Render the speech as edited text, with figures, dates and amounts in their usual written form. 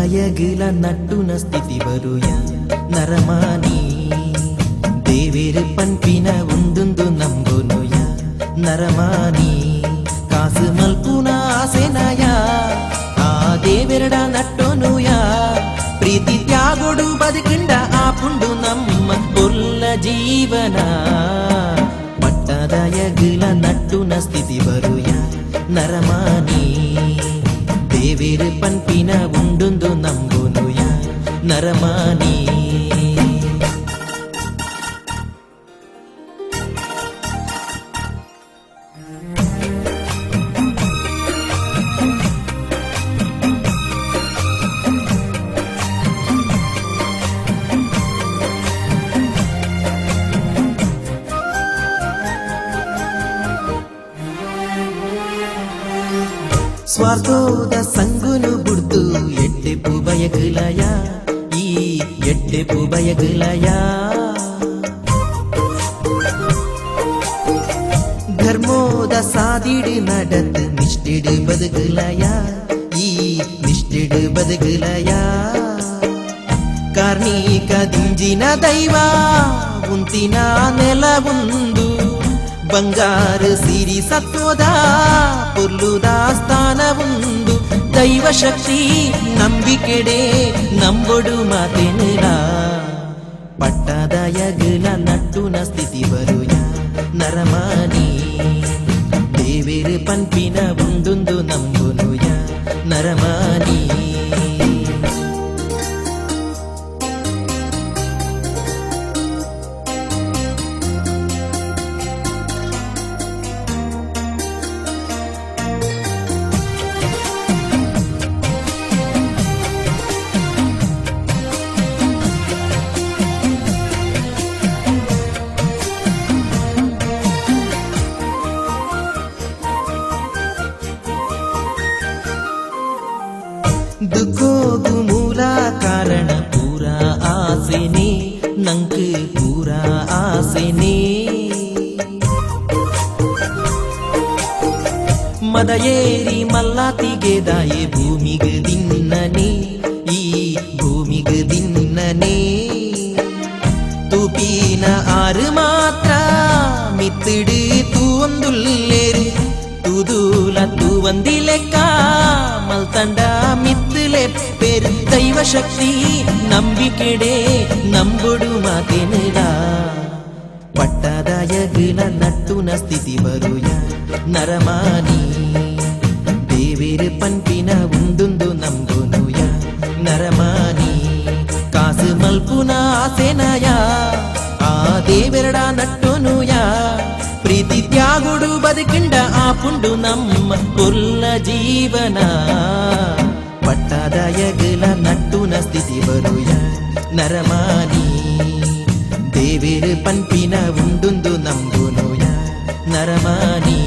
ದಯಗಿಲ ನಟ್ಟುನ ಸ್ಥಿತಿ ಬರುಯ ನರಮಾನಿ ದೇವೇರು ಪನ್ಪಿನ ಉಂದುಂದು ನಂಬುನುಯ ನರಮಾನಿ ಕಾಸು ಮಲ್ಪುನ ಆಸೆನಯ ಆ ದೇವೆರಡ ನಟ್ಟೋನುಯ ಪ್ರೀತಿ ತ್ಯಾಗೊಡು ಬದುಕಿಂಡ ಆಪುಂಡು ನಮ್ಮ ಕೊಲ್ಲ ಜೀವನ ಪಟ್ಟದಯಗಿಲ ನಟ್ಟುನ ಸ್ಥಿತಿ ಬರುಯ ನರಮಾನಿ ದೇವೇರು ಪನ್ಪಿನ ಉಂಡುಂದು ನಂಬುನುಯ ನರಮಾನಿ ಸ್ವಾರ್ಥೋದ ಸಂಗುನು ಬುಡ್ದು ಎಡ್ಡೆಪು ಬಯಗಲಯ ಈ ಎಡ್ಡೆಪು ಬಯಗಲಯ ಧರ್ಮೋದ ಸಾದಿಡು ನಡತ್ ನಿಷ್ಠೆಡು ಬದುಕಲಯ ಈ ನಿಷ್ಠೆಡು ಬದುಕಲಯ ಕಾರ್ಣಿಕ ದಿಂಜಿನ ದೈವ ಉಂತಿನ ನೆಲ ಒಂದು ಬಂಗಾರು ಸಿರಿ ಸತ್ವದ ಪುರ್ಲುದ ಸ್ಥಾನ ಒಂದು ದೈವ ಶಕ್ತಿ ನಂಬಿಕೆಡೆ ನಂಬೊಡು ಮಾತೆನಿಲ ಪಟ್ಟದಯಗಿಲ ನಟ್ಟುನ ಸ್ಥಿತಿ ಬರುಯ ನರಮಾನಿ ದೇವೇರು ಪನ್ಪಿನ ಉಂಡುಂದು ನಂಬುನುಯ ನರಮಾನಿ ದುಃಖೋಗು ಮೂಲ ಕಾರಣ ಪೂರ ಆಸೆನೆ ನಂಕ್ ಪೂರ ಆಸೆನೆ ಮದ ಏರಿ ಮಲ್ಲಾತಿಗೆ ದಾಯೆ ಭೂಮಿಗೆ ದಿನ್ನನೆ ಈ ಭೂಮಿಗೆ ದಿನ್ನನೆ ತೂಪಿನ ಆರು ಮಾತ್ರ ಮಿತ್ತಿಡು ತೂವೊಂದುಲ್ಲೇರು ತೂದೂಲ ತೂವಂದಿಲೆಕ್ಕ ಮಲ್ತಂಡ ಮಿತ್ತಲೆ ಪೇರು ದೈವ ಶಕ್ತಿ ನಂಬಿಕೆಡೆ ನಂಬುಡು ಮಾತೆನಿಲ ಪಟ್ಟದಯಗಿಲ ನಟ್ಟುನ ಸ್ಥಿತಿ ಬರುಯ ನರಮಾನಿ ದೇವೇರು ಪನ್ಪಿನ ಉಂಡುಂದು ನಂಬುನುಯ ನರಮಾನಿ ಕಾಸು ಮಲ್ಪುನ ಆಸೆನಯ ಆ ದೇವೆರಡ ನಟ್ಟೋನುಯ ಪ್ರೀತಿ ತ್ಯಾಗುಡು ಬದುಕಿಂಡ ಆಪುಂಡು ನಮ್ಮ ಕೊಲ್ಲ ಜೀವನ ಪಟ್ಟದಯಗಿಲ ನಟ್ಟುನ ಸ್ಥಿತಿ ಬರುಯ ನರಮಾನಿ ದೇವೇರು ಪನ್ಪಿನ ಉಂಡುಂದು ನಂಬುನುಯ ನರಮಾನಿ